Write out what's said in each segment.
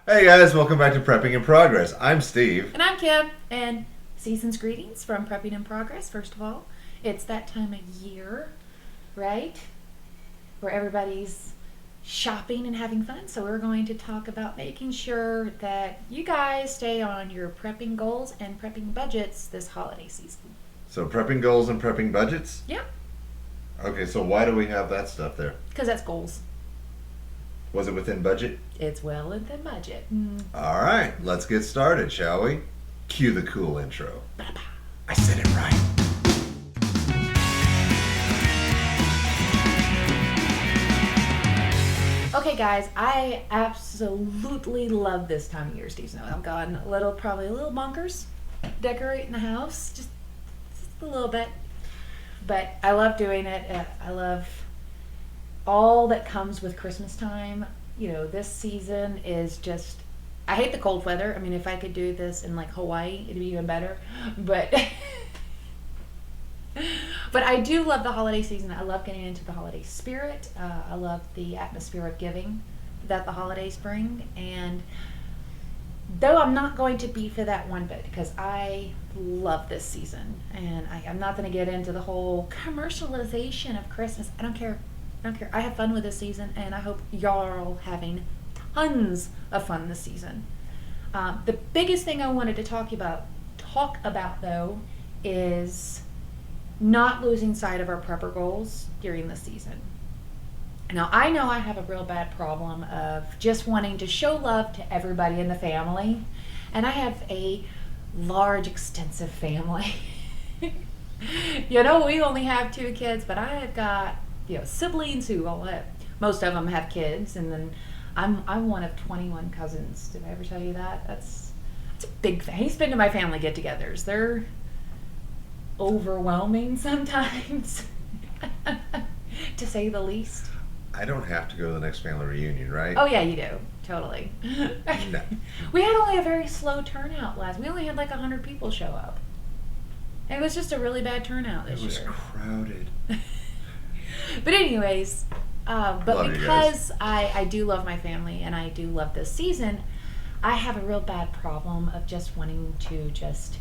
Hey guys, welcome back to Prepping in Progress. I'm Steve. And I'm Kim, and season's greetings from Prepping in Progress. First of all, it's that time of year, right? Where everybody's shopping and having fun. So, we're going to talk about making sure that you guys stay on your prepping goals and prepping budgets this holiday season. So, prepping goals and prepping budgets? Yeah, Okay, so why do we have that stuff there? because that's goals. Was it within budget? It's well within budget. All right, let's get started, shall we? Cue the cool intro. I said it right. Okay, guys, I absolutely love this time of year, Steve. Snow. I've gone probably a little bonkers decorating the house, just a little bit. But I love doing it. I love all that comes with Christmas time. You know, this season is just. I hate the cold weather. I mean, if I could do this in like Hawaii, it'd be even better. But but I do love the holiday season. I love getting into the holiday spirit. I love the atmosphere of giving that the holidays bring. And though I'm not going to be for that one bit because I love this season, and I'm not going to get into the whole commercialization of Christmas. I don't care. I don't care. I have fun with this season, and I hope y'all are all having tons of fun this season. The biggest thing I wanted to talk about though is not losing sight of our prepper goals during the season. Now, I know I have a real bad problem of just wanting to show love to everybody in the family, and I have a large, extensive family. You know, we only have 2 kids, but I have got siblings who all have, most of them have kids, and then I'm one of 21 cousins. Did I ever tell you that? That's a big thing. He's been to my family get-togethers. They're overwhelming sometimes, to say the least. I don't have to go to the next family reunion, right? Oh yeah, you do. Totally. No. We had only a very slow turnout we only had like 100 people show up. And it was just a really bad turnout this It was year. crowded. But anyways, but Love you guys. because I do love my family and I do love this season, I have a real bad problem of just wanting to just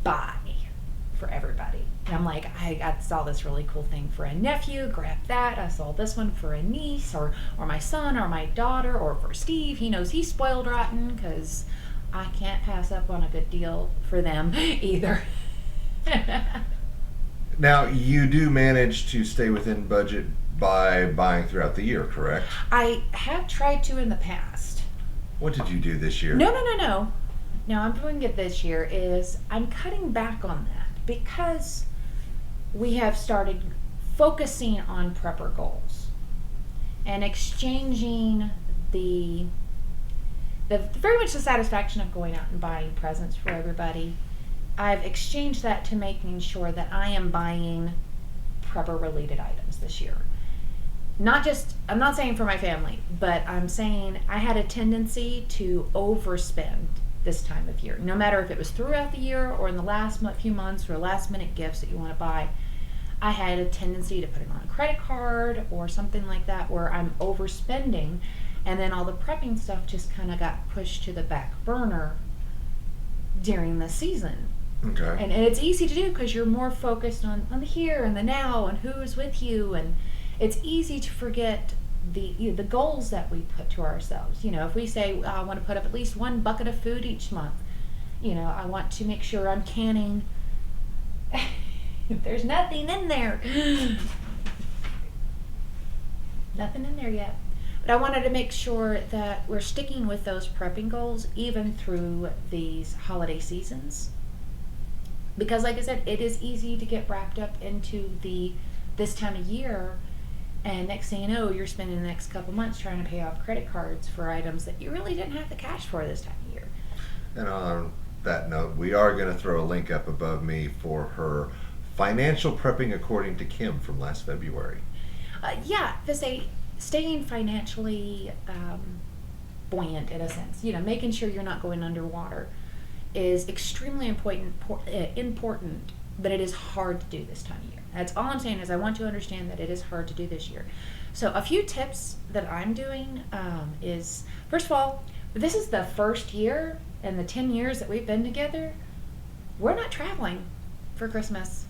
buy for everybody. And I'm like, I saw this really cool thing for a nephew, grab that. I saw this one for a niece or my son or my daughter or for Steve. He knows he's spoiled rotten because I can't pass up on a good deal for them either. Now, you do manage to stay within budget by buying throughout the year, correct? I have tried to in the past. What did you do this year? No. No, I'm doing it this year is I'm cutting back on that because we have started focusing on prepper goals and exchanging the very much the satisfaction of going out and buying presents for everybody. I've exchanged that to making sure that I am buying prepper related items this year. I'm not saying for my family, but I'm saying I had a tendency to overspend this time of year. No matter if it was throughout the year or in the last few months or last minute gifts that you want to buy, I had a tendency to put it on a credit card or something like that where I'm overspending, and then all the prepping stuff just kind of got pushed to the back burner during the season. Okay. And it's easy to do because you're more focused on the here and the now and who is with you, and it's easy to forget the goals that we put to ourselves. If we say I want to put up at least 1 bucket of food each month, I want to make sure I'm canning. There's nothing in there. Nothing in there yet. But I wanted to make sure that we're sticking with those prepping goals even through these holiday seasons. Because like I said, it is easy to get wrapped up into this time of year, and next thing you know, you're spending the next couple months trying to pay off credit cards for items that you really didn't have the cash for this time of year. And on that note, we are going to throw a link up above me for her financial prepping according to Kim from last February. To say staying financially buoyant in a sense, making sure you're not going underwater is extremely important, but it is hard to do this time of year. That's all I'm saying is I want to understand that it is hard to do this year. So a few tips that I'm doing is, first of all, this is the first year in the 10 years that we've been together, we're not traveling for Christmas.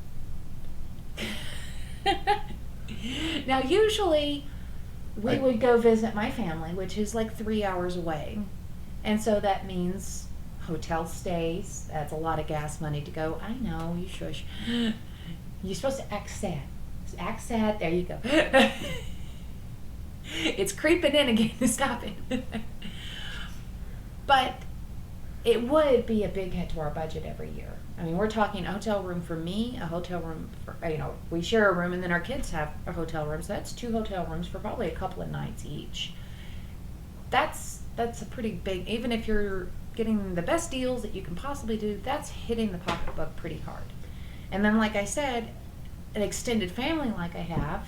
Now, usually we would go visit my family, which is like 3 hours away. And so that means hotel stays. That's a lot of gas money to go. I know, you shush. You're supposed to act sad. Act sad. There you go. It's creeping in again. Stop it. But it would be a big hit to our budget every year. I mean, we're talking a hotel room for me, a hotel room for, we share a room, and then our kids have a hotel room. So that's 2 hotel rooms for probably a couple of nights each. That's a pretty big, even if you're getting the best deals that you can possibly do, that's hitting the pocketbook pretty hard. And then, like I said, an extended family like I have,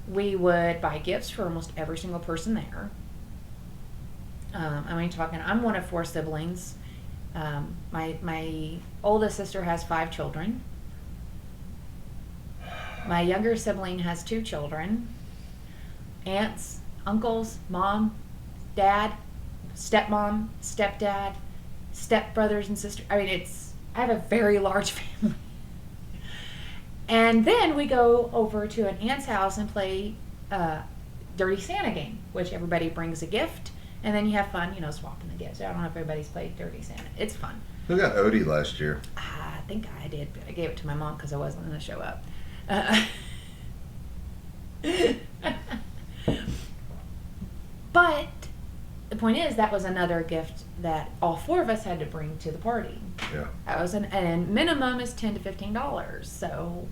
we would buy gifts for almost every single person there. I'm one of 4 siblings. My oldest sister has 5 children. My younger sibling has 2 children. Aunts, uncles, mom, dad, stepmom, stepdad, stepbrothers and sisters. I mean, I have a very large family. And then we go over to an aunt's house and play Dirty Santa game, which everybody brings a gift. And then you have fun, swapping the gifts. I don't know if everybody's played Dirty Santa. It's fun. Who got Odie last year? I think I did, but I gave it to my mom because I wasn't going to show up. But the point is, that was another gift that all 4 of us had to bring to the party. Yeah. That was and minimum is $10 to $15. So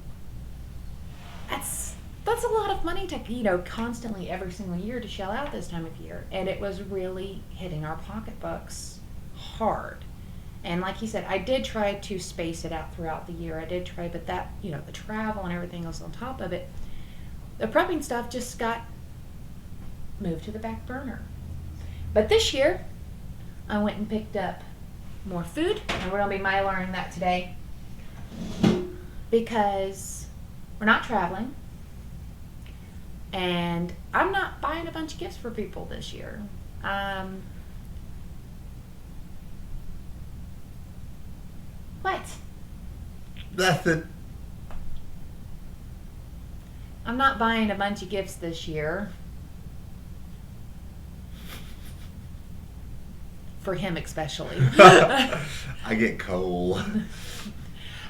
that's a lot of money to, constantly every single year to shell out this time of year. And it was really hitting our pocketbooks hard. And like you said, I did try to space it out throughout the year. I did try, but that, the travel and everything else on top of it, the prepping stuff just got moved to the back burner. But this year, I went and picked up more food, and we're going to be milearning that today because we're not traveling. And I'm not buying a bunch of gifts for people this year. What? Nothing. I'm not buying a bunch of gifts this year. For him especially. I get cold.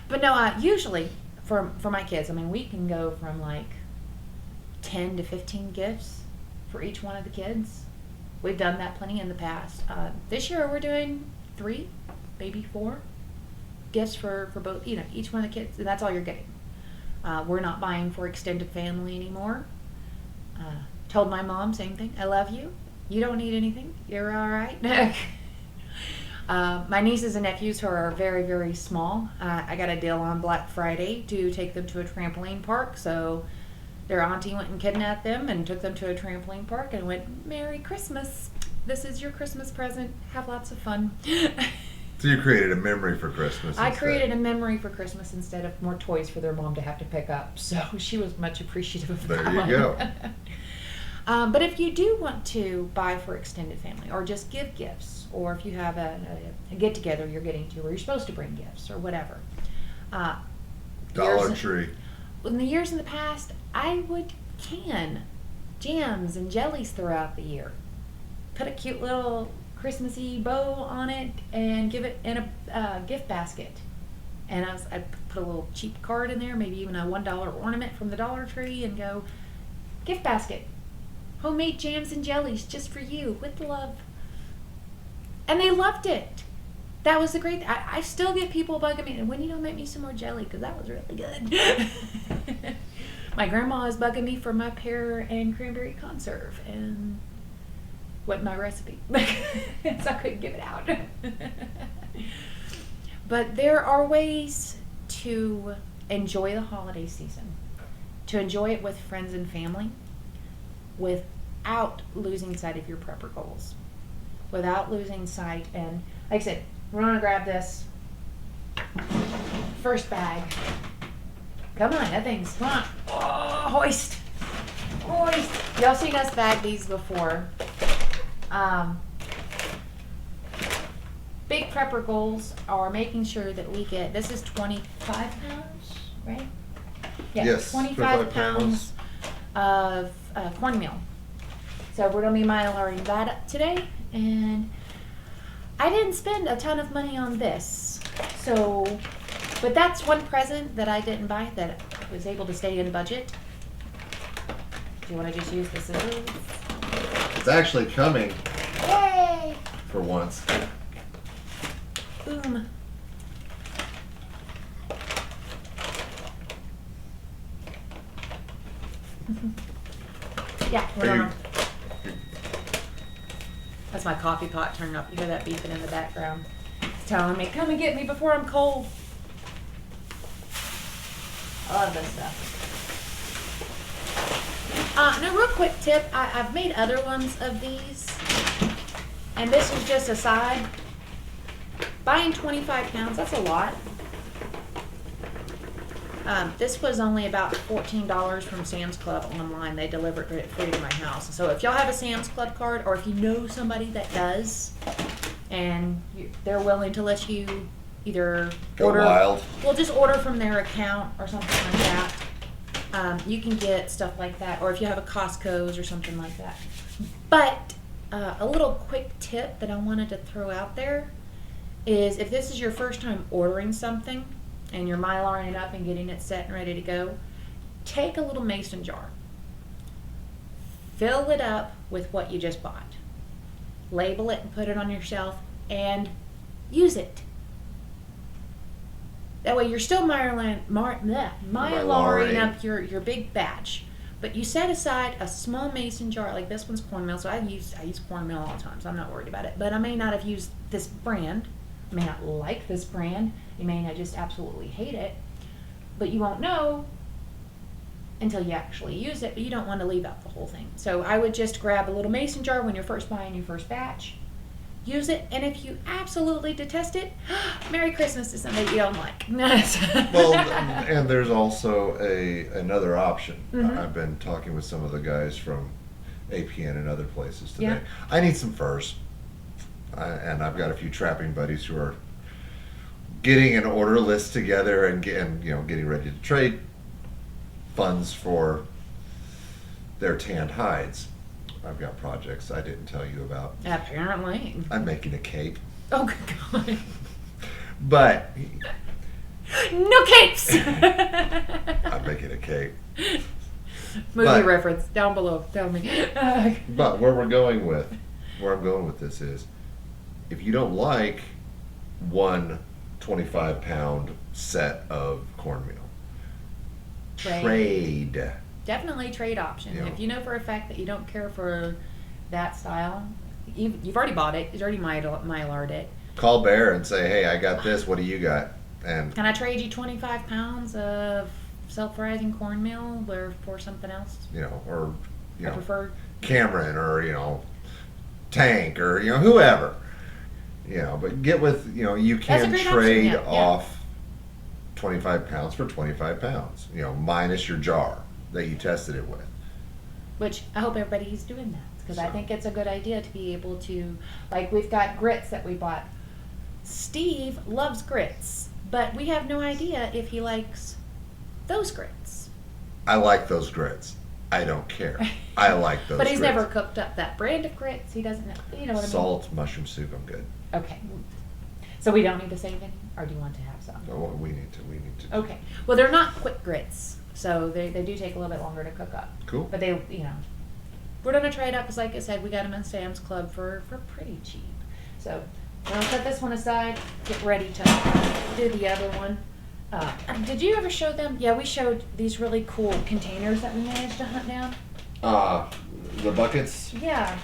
But no, usually for my kids, we can go from like 10 to 15 gifts for each one of the kids. We've done that plenty in the past. This year we're doing 3, maybe 4 gifts for both, each one of the kids, and that's all you're getting. We're not buying for extended family anymore. Told my mom, same thing. I love you. You don't need anything. You're all right. My nieces and nephews who are very, very small, I got a deal on Black Friday to take them to a trampoline park. So their auntie went and kidnapped them and took them to a trampoline park and went, "Merry Christmas. This is your Christmas present. Have lots of fun." So you created a memory for Christmas. I created a memory for Christmas instead of more toys for their mom to have to pick up. So she was much appreciative of that. There you go. But if you do want to buy for extended family or just give gifts, or if you have a get-together you're getting to where you're supposed to bring gifts or whatever. Dollar Tree. In the years in the past, I would can jams and jellies throughout the year. Put a cute little Christmassy bow on it and give it in a gift basket. And I'd put a little cheap card in there, maybe even a $1 ornament from the Dollar Tree, and go, gift basket. Homemade jams and jellies just for you, with love. And they loved it. That was the great. I still get people bugging me, and when you don't make me some more jelly, because that was really good. My grandma is bugging me for my pear and cranberry conserve, and what my recipe, so I couldn't give it out. But there are ways to enjoy the holiday season, to enjoy it with friends and family, without losing sight of your prepper goals, without losing sight. And like I said, we're gonna grab this first bag. Come on, that thing's, come on. Oh, hoist. Y'all seen us bag these before. big prepper goals are making sure that we get, this is 25 pounds, right? Yeah, Yes, 25 pounds of cornmeal. So we're going to be mylaring that up today. And I didn't spend a ton of money on this. So, but that's one present that I didn't buy that was able to stay in budget. Do you want to just use the scissors? It's actually coming Yay! for once. Boom. Yeah, we're Are you- on. That's my coffee pot turning up. You hear that beeping in the background. It's telling me, come and get me before I'm cold. I love this stuff. Now, real quick tip. I've made other ones of these. And this is just a side. Buying 25 pounds, that's a lot. This was only about $14 from Sam's Club online. They delivered it free to my house. So if y'all have a Sam's Club card, or if you know somebody that does, and they're willing to let you either Go order, wild. well, just order from their account or something like that. You can get stuff like that, or if you have a Costco's or something like that. But a little quick tip that I wanted to throw out there is, if this is your first time ordering something and you're mylaring it up and getting it set and ready to go, take a little mason jar, fill it up with what you just bought, label it and put it on your shelf, and use it. That way you're still mylaring up your big batch, but you set aside a small mason jar. Like this one's cornmeal, so I use cornmeal all the time, so I'm not worried about it. But I may not have used this brand. I may not like this brand. You may not just absolutely hate it, but you won't know until you actually use it. But you don't want to leave out the whole thing. So I would just grab a little mason jar when you're first buying your first batch. Use it, and if you absolutely detest it, Merry Christmas to somebody you don't like. Well, and there's also another option. Mhm. I've been talking with some of the guys from APN and other places today. Yeah. I need some furs, and I've got a few trapping buddies who are getting an order list together and getting ready to trade funds for their tanned hides. I've got projects I didn't tell you about. Apparently. I'm making a cape, Oh, good God. but No capes! I'm making a cape. Movie But- reference down below. Tell me. But where I'm going with this is, if you don't like one 25-pound set of cornmeal, trade. Definitely trade option. Yeah. If you know for a fact that you don't care for that style, you've already bought it. You've already mylared it. Call Bear and say, hey, I got this. What do you got? And Can I trade you 25 pounds of self-rising cornmeal for something else? or I prefer. Cameron, or Tank, or whoever. But get with you That's a can great trade option, yeah. off 25 pounds for 25 pounds. Minus your jar that you tested it with. Which I hope everybody's doing that, because I So- think it's a good idea to be able to, like, we've got grits that we bought. Steve loves grits, but we have no idea if he likes those grits. I like those grits. I don't care. I like those. But he's grits. never cooked up that brand of grits. He doesn't know. You know what I mean? Salt, mushroom soup. I'm good. Okay. So we don't need to save any, or do you want to have some? Oh, we need to. Okay. Well, they're not quick grits, so they do take a little bit longer to cook up. Cool. But they, we're gonna try it out because, like I said, we got them in Sam's Club for pretty cheap. So we're gonna set this one aside. Get ready to do the other one. Did you ever show them? Yeah, we showed these really cool containers that we managed to hunt down. The buckets. Yeah.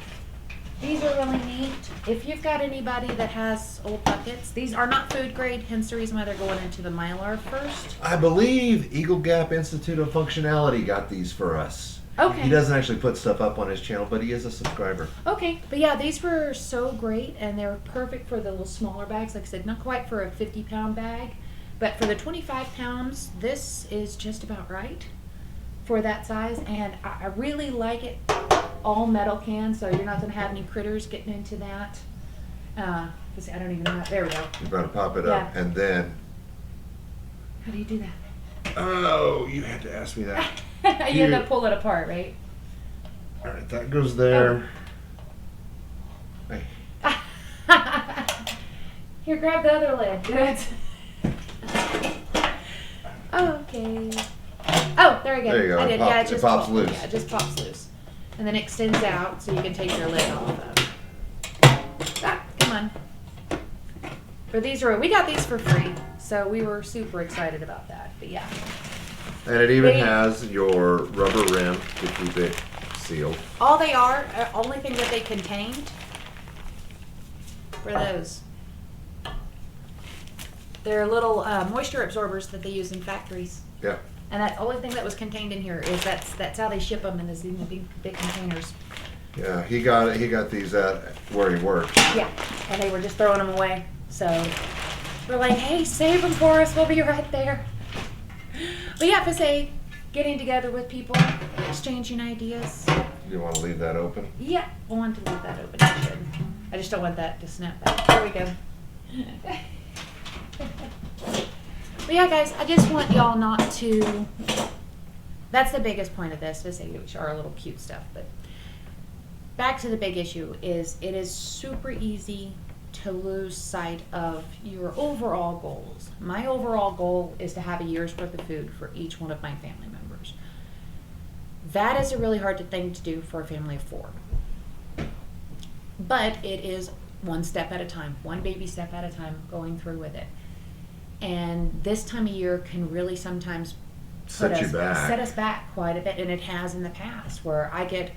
These are really neat. If you've got anybody that has old buckets, these are not food grade, hence the reason why they're going into the Mylar first. I believe Eagle Gap Institute of Functionality got these for us. Okay. He doesn't actually put stuff up on his channel, but he is a subscriber. Okay, but yeah, these were so great, and they're perfect for the little smaller bags. Like I said, not quite for a 50-pound bag, but for the 25 pounds, this is just about right for that size, and I really like it. All metal cans, so you're not going to have any critters getting into that. Let's see, I don't even know. There we go. You're about to pop it up, Yeah. and then. How do you do that? Oh, you had to ask me that. You have to pull it apart, right? All right, that goes there. Oh. Hey. Here, grab the other lid. Good. Okay. Oh, there we go. There you go. I did. It Yeah, pops- it pops loose. Yeah, it just pops loose. And then it extends out so you can take your lid off of. Ah, come on. We got these for free, so we were super excited about that. But yeah. And it even They- has your rubber rim to keep it sealed. All they are, only thing that they contained were those. They're little moisture absorbers that they use in factories. Yeah. And that only thing that was contained in here is that's how they ship them in these big containers. Yeah, he got these at where he works. Yeah, and they were just throwing them away. So we're like, hey, save them for us. We'll be right there. But yeah, to say, getting together with people, exchanging ideas. You want to leave that open? Yeah, I want to leave that open. I should. I just don't want that to snap back. There we go. But yeah, guys, I just want y'all not to. That's the biggest point of this. To say our little cute stuff, but back to the big issue is it is super easy to lose sight of your overall goals. My overall goal is to have a year's worth of food for each one of my family members. That is a really hard thing to do for a family of 4. But it is one step at a time, one baby step at a time, going through with it. And this time of year can really sometimes set us back quite a bit, and it has in the past, where I get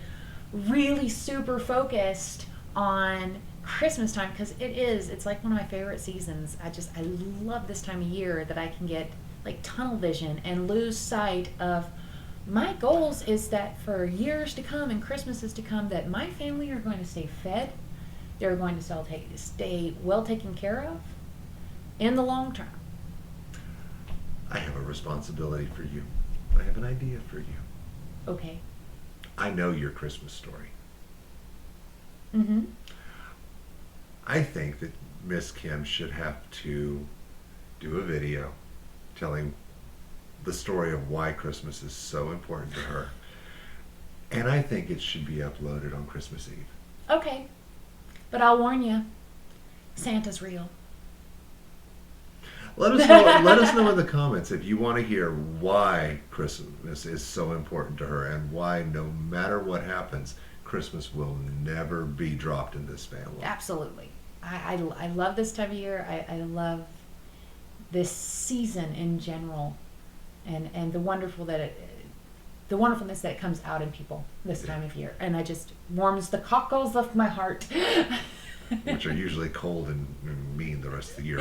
really super focused on Christmas time because it's like one of my favorite seasons. I love this time of year that I can get like tunnel vision and lose sight of my goals is that for years to come and Christmases to come that my family are going to stay fed, they're going to stay well taken care of in the long term. I have a responsibility for you. I have an idea for you. Okay. I know your Christmas story. Mm-hmm. I think that Miss Kim should have to do a video telling the story of why Christmas is so important to her. And I think it should be uploaded on Christmas Eve. Okay. But I'll warn you, Santa's real. Let us know in the comments if you want to hear why Christmas is so important to her and why no matter what happens, Christmas will never be dropped in this family. Absolutely. I love this time of year. I love this season in general, and the wonderfulness that it comes out in people this time of year, and it just warms the cockles of my heart. Which are usually cold and mean the rest of the year.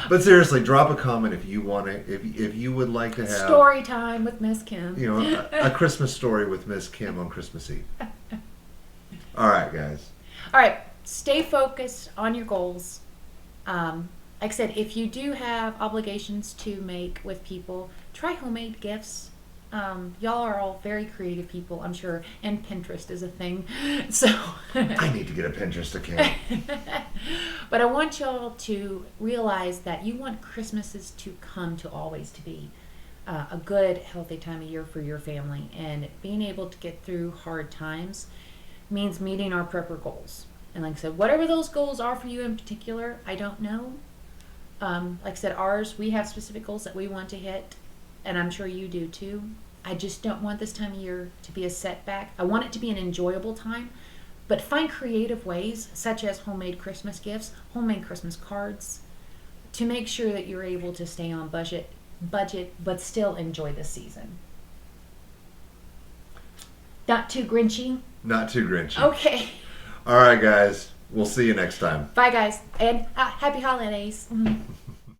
But seriously, drop a comment if you want to. If you would like to have story time with Miss Kim. You know, a Christmas story with Miss Kim on Christmas Eve. All right, guys. All right. Stay focused on your goals. Like I said, if you do have obligations to make with people, try homemade gifts. Y'all are all very creative people, I'm sure, and Pinterest is a thing. So I need to get a Pinterest account. But I want y'all to realize that you want Christmases to come to always to be a good, healthy time of year for your family, and being able to get through hard times means meeting our prepper goals. And like I said, whatever those goals are for you in particular, I don't know. Like I said, ours, we have specific goals that we want to hit, and I'm sure you do too. I just don't want this time of year to be a setback. I want it to be an enjoyable time, but find creative ways, such as homemade Christmas gifts, homemade Christmas cards, to make sure that you're able to stay on budget, but still enjoy the season. Not too grinchy? Not too grinchy. Okay. All right, guys. We'll see you next time. Bye, guys, and happy holidays.